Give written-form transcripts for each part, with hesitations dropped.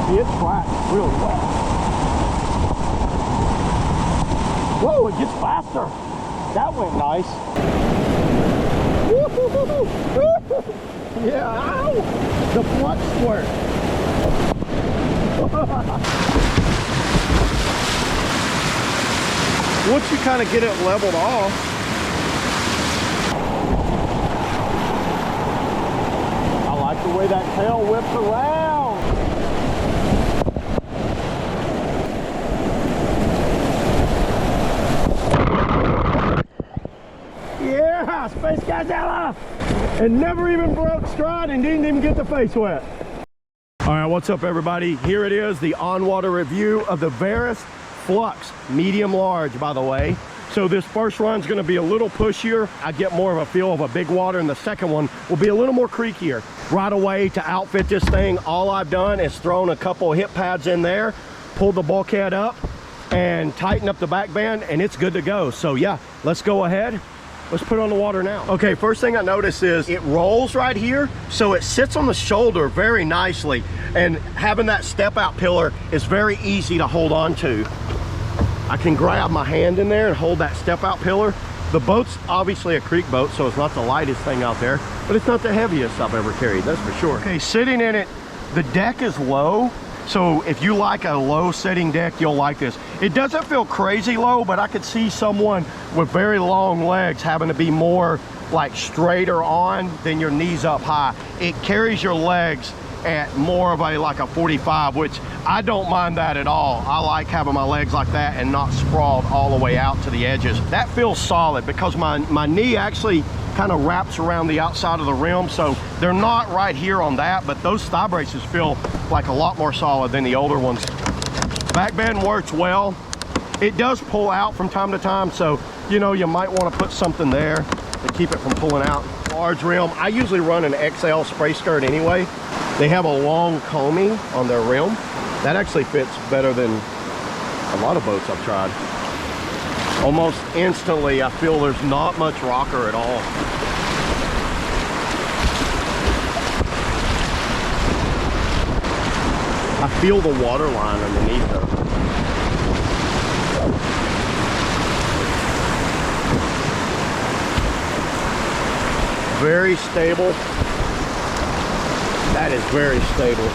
See, it's flat, really wet. Whoa, it gets faster. That went nice. Yeah, ow! The Flux squirt. Once you kind of get it leveled off, I like the way that tail whips around. Yeah, Space Gazella! And never even broke stride and didn't even get the face wet. All right, what's up everybody? Here it is, the on-water review of the Verus Flux, medium large by the way. So this first run's gonna be a little pushier. I get more of a feel of a big water, and the second one will be a little more creakier. Right away to outfit this thing, all I've done is thrown a couple of hip pads in there, pulled the bulkhead up and tighten up the back band, and it's good to go. So yeah, let's go ahead. Let's put it on the water now. Okay, first thing I notice is it rolls right here, so it sits on the shoulder very nicely, and having that step out pillar is very easy to hold on to. I can grab my hand in there and hold that step out pillar. The boat's obviously a creek boat, so it's not the lightest thing out there, but it's not the heaviest I've ever carried, that's for sure. Okay, sitting in it, the deck is low. So if you like a low sitting deck, you'll like this. It doesn't feel crazy low, but I could see someone with very long legs having to be more like straighter on than your knees up high. It carries your legs at more of a like a 45, which I don't mind that at all. I like having my legs like that and not sprawled all the way out to the edges. That feels solid because my knee actually kind of wraps around the outside of the rim, so they're not right here on that, but those thigh braces feel like a lot more solid than the older ones. Back bend works well. It does pull out from time to time, so you know, you might want to put something there to keep it from pulling out. Large rim, I usually run an XL spray skirt anyway. They have a long combing on their rim. That actually fits better than a lot of boats I've tried. Almost instantly, I feel there's not much rocker at all. I feel the water line underneath though. Very stable. That is very stable.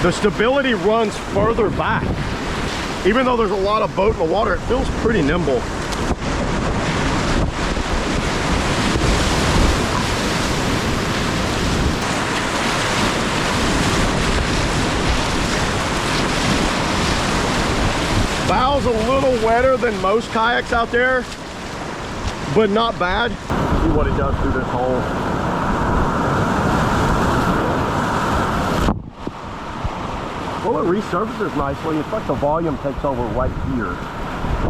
The stability runs further back. Even though there's a lot of boat in the water, it feels pretty nimble. Bow's a little wetter than most kayaks out there, but not bad. See what it does through this hole. Well, it resurfaces nicely. It's like the volume takes over right here,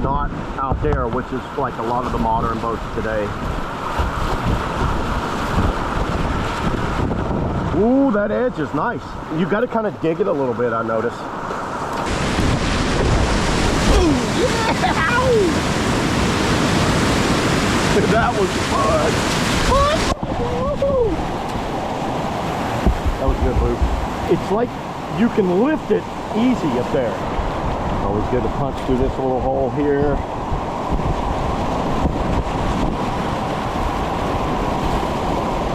not out there, which is like a lot of the modern boats today. Ooh, that edge is nice. You got to kind of dig it a little bit, I notice. Ooh, yeah! That was fun. That was good, Luke. It's like you can lift it easy up there. Always good to punch through this little hole here.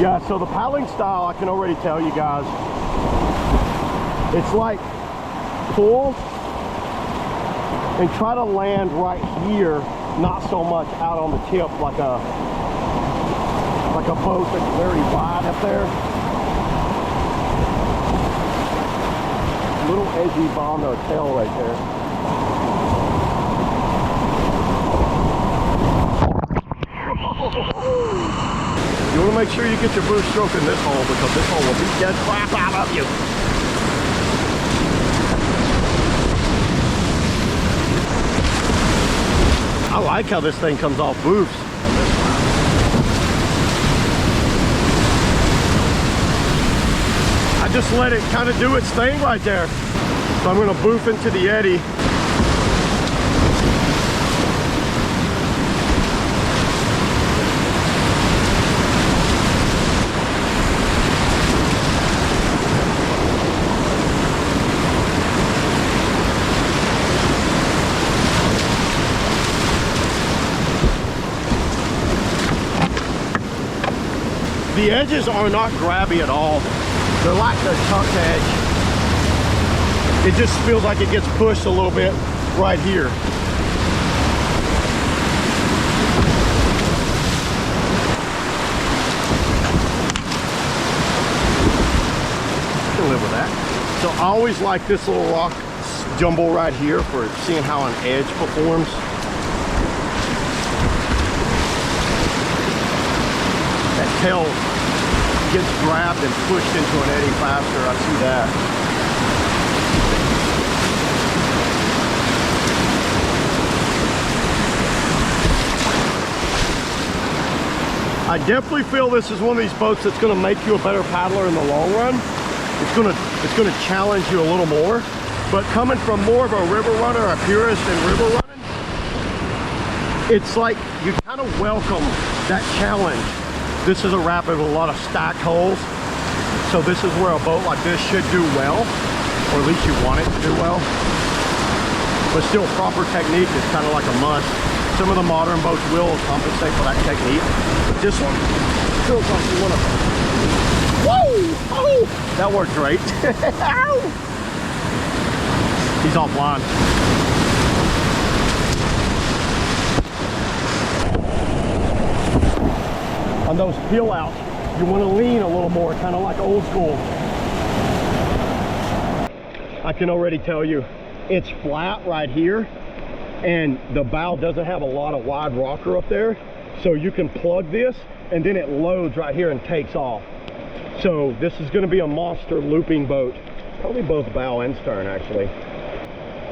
Yeah, so the paddling style, I can already tell you guys, it's like pull and try to land right here, not so much out on the tip like a boat that's very wide up there. Little edgy bomb or tail right there. You want to make sure you get your boost stroke in this hole, because this hole will beat that crap out of you. I like how this thing comes off boofs. I just let it kind of do its thing right there. So I'm going to boof into the eddy. The edges are not grabby at all. They're like the tucked edge. It just feels like it gets pushed a little bit right here. I can live with that. So I always like this little rock jumble right here for seeing how an edge performs. That tail gets grabbed and pushed into an eddy faster. I see that. I definitely feel this is one of these boats that's going to make you a better paddler in the long run. It's going to challenge you a little more. But coming from more of a river runner, a purist in river running, it's like you kind of welcome that challenge. This is a rapid with a lot of stacked holes. So this is where a boat like this should do well, or at least you want it to do well. But still, proper technique is kind of like a must. Some of the modern boats will compensate for that technique. But this one feels like you want to... Whoa! Oh! That worked great. Ow! He's offline. On those peel outs, you want to lean a little more, kind of like old school. I can already tell you, it's flat right here, and the bow doesn't have a lot of wide rocker up there, so you can plug this, and then it loads right here and takes off. So this is going to be a monster looping boat, probably both bow and stern actually.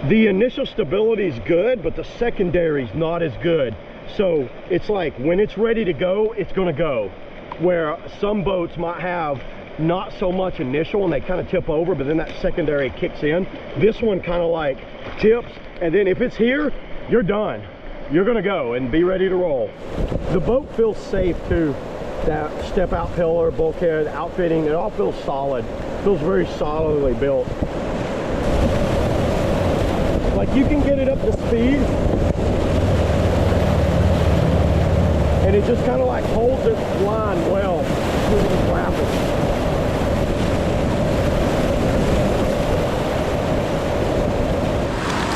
The initial stability is good, but the secondary is not as good. So it's like when it's ready to go, it's going to go. Where some boats might have not so much initial and they kind of tip over, but then that secondary kicks in. This one kind of like tips, and then if it's here, you're done. You're going to go and be ready to roll. The boat feels safe too. That step out pillar, bulkhead, outfitting, it all feels solid. It feels very solidly built. Like you can get it up to speed, and it just kind of like holds its line well through these rapids.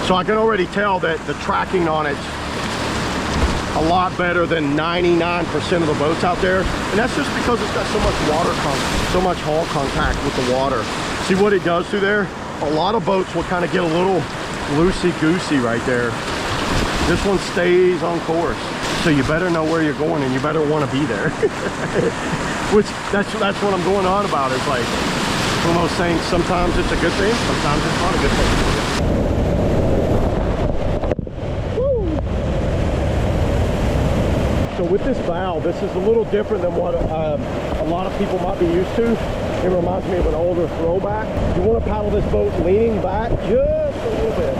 So I can already tell that the tracking on it's a lot better than 99% of the boats out there, and that's just because it's got so much water contact, so much hull contact with the water. See what it does through there? A lot of boats will kind of get a little loosey-goosey right there. This one stays on course, so you better know where you're going and you better want to be there. Which that's what I'm going on about. It's like one of those things, sometimes it's a good thing, sometimes it's not a good thing. So with this bow, this is a little different than what a lot of people might be used to. It reminds me of an older throwback. You want to paddle this boat leaning back just a little bit.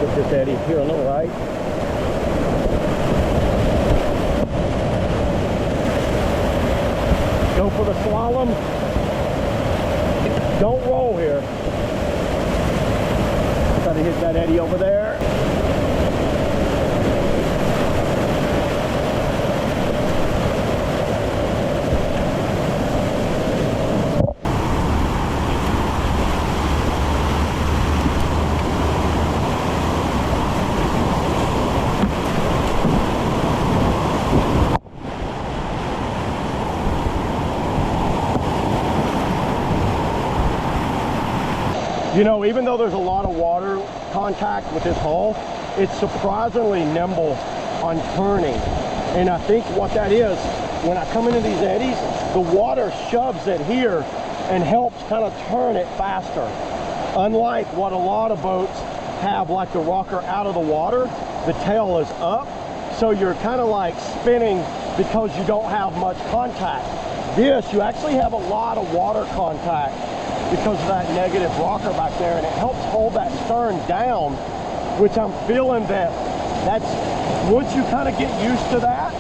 Get this eddy here on the right. Go for the slalom. Don't roll here. Try to hit that eddy over there. You know, even though there's a lot of water contact with this hull, it's surprisingly nimble on turning. And I think what that is, when I come into these eddies, the water shoves it here and helps kind of turn it faster. Unlike what a lot of boats have, like the rocker out of the water, the tail is up. So you're kind of like spinning because you don't have much contact. This, you actually have a lot of water contact because of that negative rocker back there, and it helps hold that stern down, which I'm feeling that's once you kind of get used to that,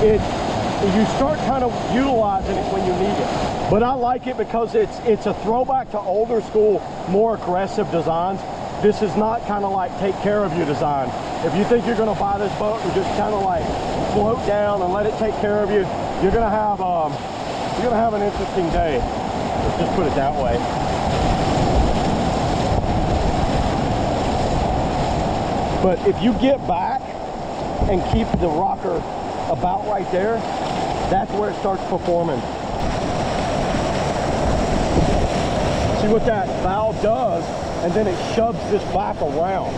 you start kind of utilizing it when you need it. But I like it because it's a throwback to older school, more aggressive designs. This is not kind of like take care of you design. If you think you're gonna buy this boat and just kind of like float down and let it take care of you, you're gonna have an interesting day. Let's just put it that way. But if you get back and keep the rocker about right there, that's where it starts performing. See what that valve does, and then it shoves this back around.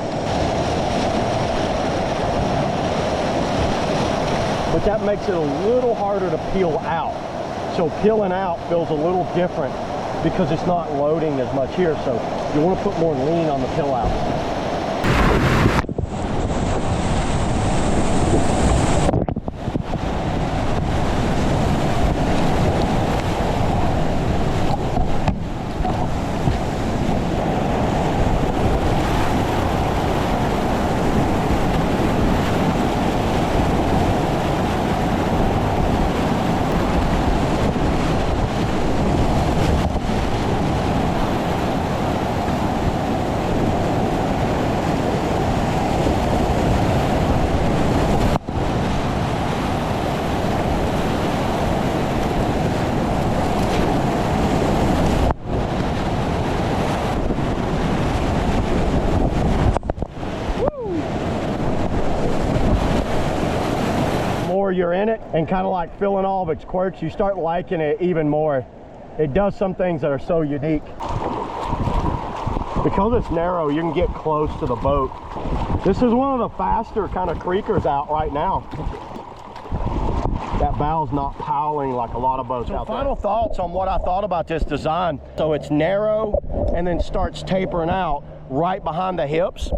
But that makes it a little harder to peel out. So peeling out feels a little different because it's not loading as much here. So you want to put more lean on the peel out. You're in it and kind of like feeling all of its quirks, you start liking it even more. It does some things that are so unique. Because it's narrow, you can get close to the boat. This is one of the faster kind of creekers out right now. That bow's not poweling like a lot of boats out there. Final thoughts on what I thought about this design. So it's narrow and then starts tapering out right behind the hips.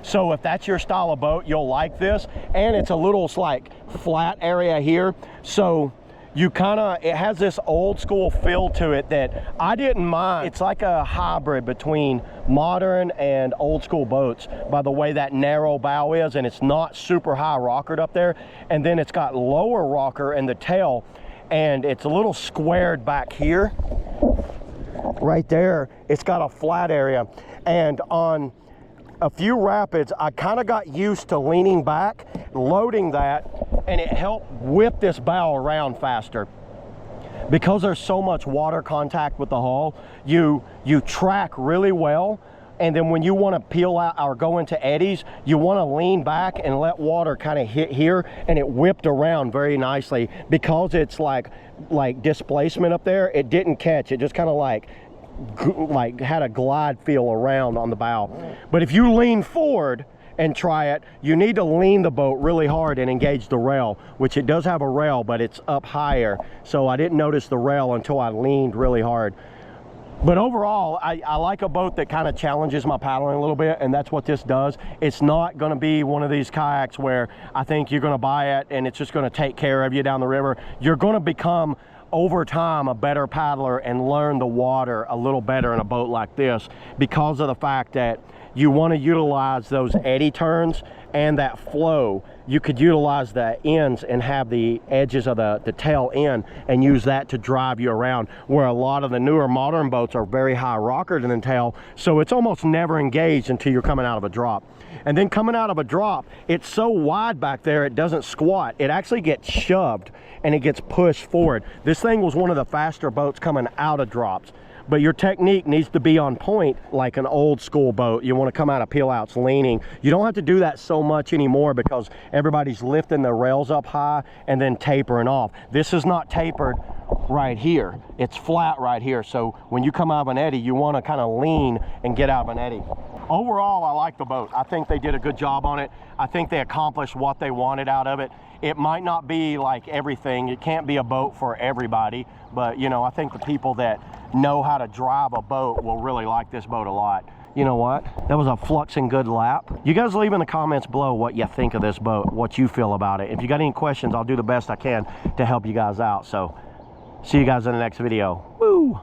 So if that's your style of boat, you'll like this. And it's a little like flat area here. So you it has this old school feel to it that I didn't mind. It's like a hybrid between modern and old school boats by the way that narrow bow is, and it's not super high rockered up there. And then it's got lower rocker in the tail, and it's a little squared back here. Right there, it's got a flat area. And on a few rapids, I kind of got used to leaning back, loading that, and it helped whip this bow around faster. Because there's so much water contact with the hull, you track really well, and then when you want to peel out or go into eddies, you want to lean back and let water kind of hit here, and it whipped around very nicely. Because it's like displacement up there, it didn't catch, it just kind of like had a glide feel around on the bow. But if you lean forward and try it, you need to lean the boat really hard and engage the rail, which it does have a rail, but it's up higher. So I didn't notice the rail until I leaned really hard. But overall, I like a boat that kind of challenges my paddling a little bit, and that's what this does. It's not going to be one of these kayaks where I think you're going to buy it and it's just going to take care of you down the river. You're going to become over time a better paddler and learn the water a little better in a boat like this, because of the fact that you want to utilize those eddy turns and that flow. You could utilize the ends and have the edges of the tail in and use that to drive you around, where a lot of the newer modern boats are very high rockered in the tail, so it's almost never engaged until you're coming out of a drop. And then coming out of a drop, it's so wide back there it doesn't squat, it actually gets shoved and it gets pushed forward. This thing was one of the faster boats coming out of drops. But your technique needs to be on point like an old school boat. You want to come out of peel outs leaning. You don't have to do that so much anymore because everybody's lifting the rails up high and then tapering off. This is not tapered right here. It's flat right here. So when you come out of an eddy, you want to kind of lean and get out of an eddy. Overall, I like the boat. I think they did a good job on it. I think they accomplished what they wanted out of it. It might not be like everything. It can't be a boat for everybody, but you know, I think the people that know how to drive a boat will really like this boat a lot. You know what? That was a Flux and good lap. You guys leave in the comments below what you think of this boat, what you feel about it. If you got any questions, I'll do the best I can to help you guys out. So see you guys in the next video. Woo!